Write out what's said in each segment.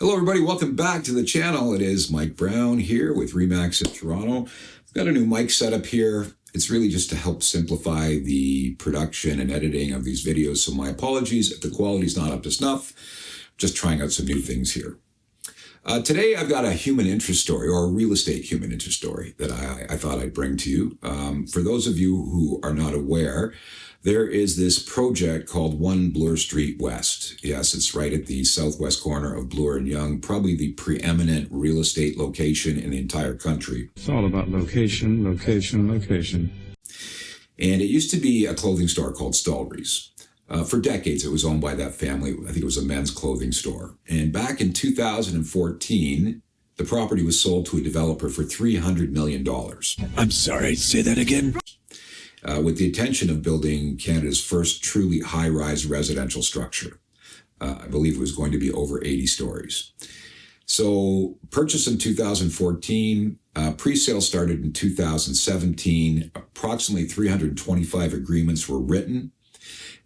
Hello, everybody. Welcome back to the channel. It is Mike Brown here with Remax in Toronto. I've got a new mic setup here. It's really just to help simplify the production and editing of these videos. So my apologies if the quality's not up to snuff. Just trying out some new things here. Today, I've got a human interest story, or a real estate human interest story that I thought I'd bring to you. For those of you who are not aware, there is this project called One Bloor West. Yes, it's right at the southwest corner of Bloor and Yonge, probably the preeminent real estate location in the entire country. It's all about location, location, location. And it used to be a clothing store called Stollery's. For decades, it was owned by that family. I think it was a men's clothing store. And back in 2014, the property was sold to a developer for $300 million. I'm sorry, say that again? With the intention of building Canada's first truly high-rise residential structure. I believe it was going to be over 80 stories. So purchased in 2014, pre-sale started in 2017. Approximately 325 agreements were written.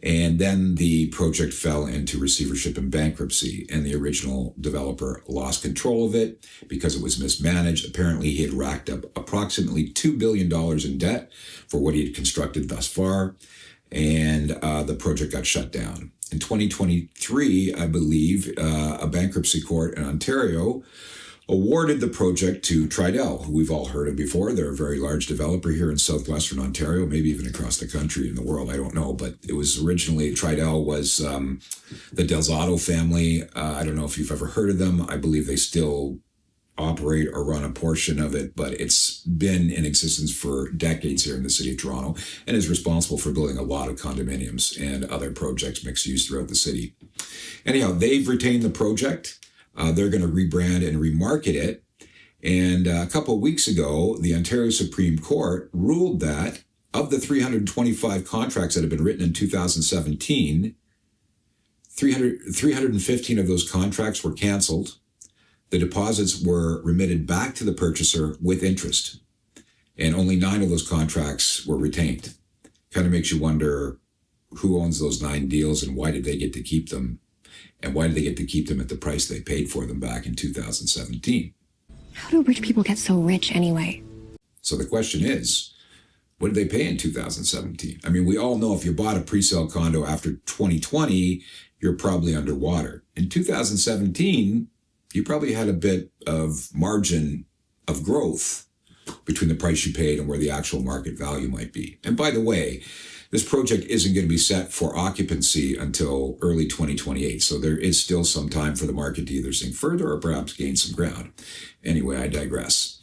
And then the project fell into receivership and bankruptcy, and the original developer lost control of it because it was mismanaged. Apparently, he had racked up approximately $2 billion in debt for what he had constructed thus far, and the project got shut down. In 2023, I believe, a bankruptcy court in Ontario awarded the project to Tridel, who we've all heard of before. They're a very large developer here in southwestern Ontario, maybe even across the country and the world, I don't know. But it was originally, Tridel was the Delzato family. I don't know if you've ever heard of them. I believe they still operate or run a portion of it, but it's been in existence for decades here in the city of Toronto and is responsible for building a lot of condominiums and other projects, mixed use throughout the city. Anyhow, they've retained the project. They're going to rebrand and remarket it. And a couple of weeks ago, the Ontario Supreme Court ruled that of the 325 contracts that have been written in 2017, 315 of those contracts were canceled. The deposits were remitted back to the purchaser with interest. And only 9 of those contracts were retained. Kind of makes you wonder who owns those 9 deals and why did they get to keep them? And why did they get to keep them at the price they paid for them back in 2017? How do rich people get so rich anyway? So the question is, what did they pay in 2017? I mean, we all know if you bought a pre-sale condo after 2020, you're probably underwater. In 2017, you probably had a bit of margin of growth between the price you paid and where the actual market value might be. And by the way, this project isn't going to be set for occupancy until early 2028. So there is still some time for the market to either sink further or perhaps gain some ground. Anyway, I digress.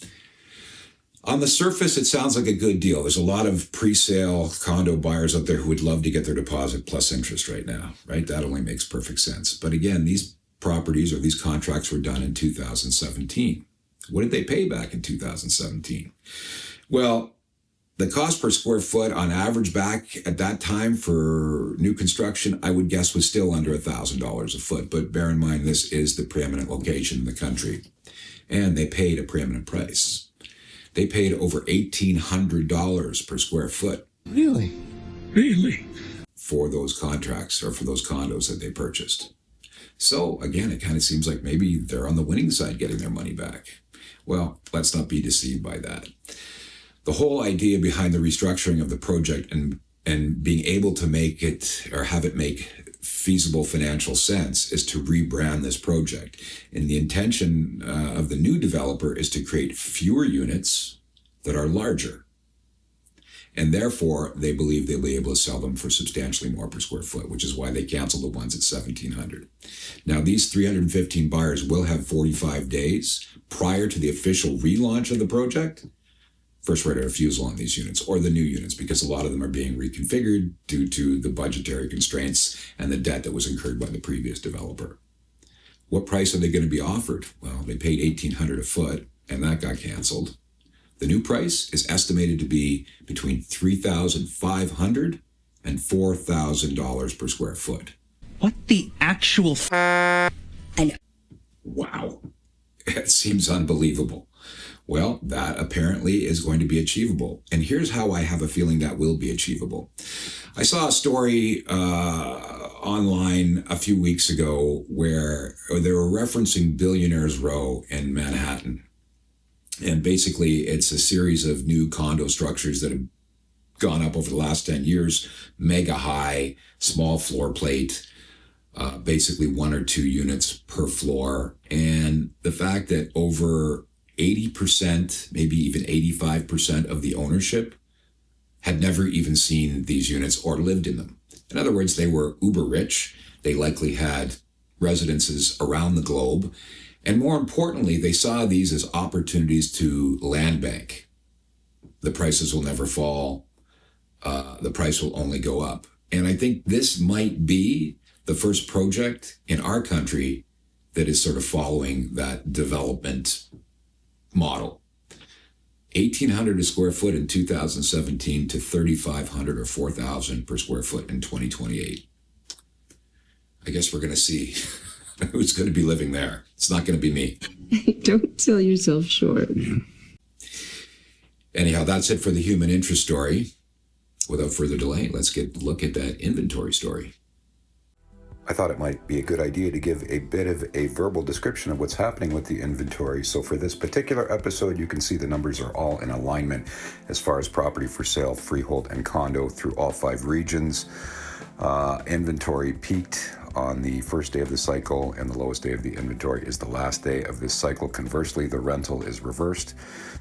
On the surface, it sounds like a good deal. There's a lot of pre-sale condo buyers out there who would love to get their deposit plus interest right now, right? That only makes perfect sense. But again, these properties or these contracts were done in 2017. What did they pay back in 2017? Well, the cost per square foot on average back at that time for new construction, I would guess was still under $1,000 a foot. But bear in mind, this is the preeminent location in the country. And they paid a preeminent price. They paid over $1,800 per square foot. Really? Really? For those contracts or for those condos that they purchased. So again, it kind of seems like maybe they're on the winning side getting their money back. Well, let's not be deceived by that. The whole idea behind the restructuring of the project and being able to make it or have it make feasible financial sense is to rebrand this project. And the intention of the new developer is to create fewer units that are larger. And therefore, they believe they'll be able to sell them for substantially more per square foot, which is why they canceled the ones at $1,700. Now, these 315 buyers will have 45 days prior to the official relaunch of the project. First right of refusal on these units or the new units, because a lot of them are being reconfigured due to the budgetary constraints and the debt that was incurred by the previous developer. What price are they going to be offered? Well, they paid $1,800 a foot and that got canceled. The new price is estimated to be between $3,500 and $4,000 per square foot. What the actual I know. Wow. It seems unbelievable. Well, that apparently is going to be achievable. And here's how I have a feeling that will be achievable. I saw a story online a few weeks ago where they were referencing Billionaires Row in Manhattan. And basically, it's a series of new condo structures that have gone up over the last 10 years, mega high, small floor plate, basically 1 or 2 units per floor. And the fact that over 80%, maybe even 85% of the ownership had never even seen these units or lived in them. In other words, they were uber rich. They likely had residences around the globe. And more importantly, they saw these as opportunities to land bank. The prices will never fall. The price will only go up. And I think this might be the first project in our country that is sort of following that development model. 1,800 a square foot in 2017 to 3,500 or 4,000 per square foot in 2028. I guess we're going to see who's going to be living there. It's not going to be me. Don't sell yourself short. Anyhow, that's it for the human interest story. Without further delay, let's get a look at that inventory story. I thought it might be a good idea to give a bit of a verbal description of what's happening with the inventory. So for this particular episode, you can see the numbers are all in alignment as far as property for sale, freehold, and condo through all 5 regions. Inventory peaked on the first day of the cycle, and the lowest day of the inventory is the last day of this cycle. Conversely, the rental is reversed.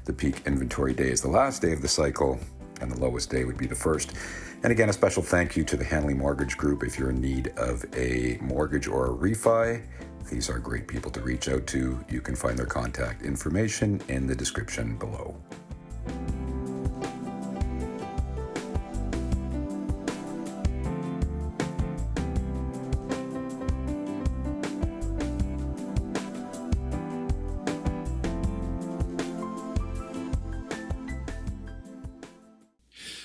The peak inventory day is the last day of the cycle, and the lowest day would be the first. And again, a special thank you to the Hanley Mortgage Group. If you're in need of a mortgage or a refi, these are great people to reach out to. You can find their contact information in the description below.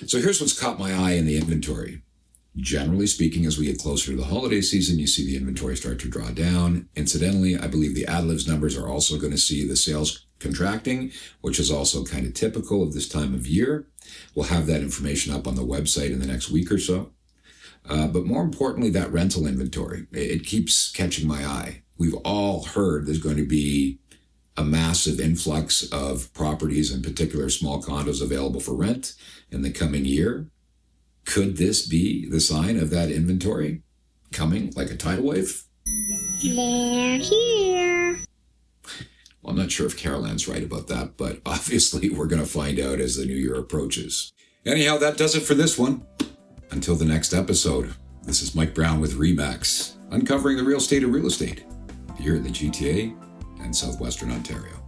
So here's what's caught my eye in the inventory. Generally speaking, as we get closer to the holiday season, you see the inventory start to draw down. Incidentally, I believe the ad-libs numbers are also going to see the sales contracting, which is also kind of typical of this time of year. We'll have that information up on the website in the next week or so. But more importantly, that rental inventory, it keeps catching my eye. We've all heard there's going to be a massive influx of properties, in particular small condos, available for rent in the coming year. Could this be the sign of that inventory coming like a tidal wave? They're here. Well, I'm not sure if Carol Ann's right about that, but obviously we're going to find out as the new year approaches. Anyhow, that does it for this one. Until the next episode, this is Mike Brown with RE/MAX, uncovering the real state of real estate here in the GTA and Southwestern Ontario.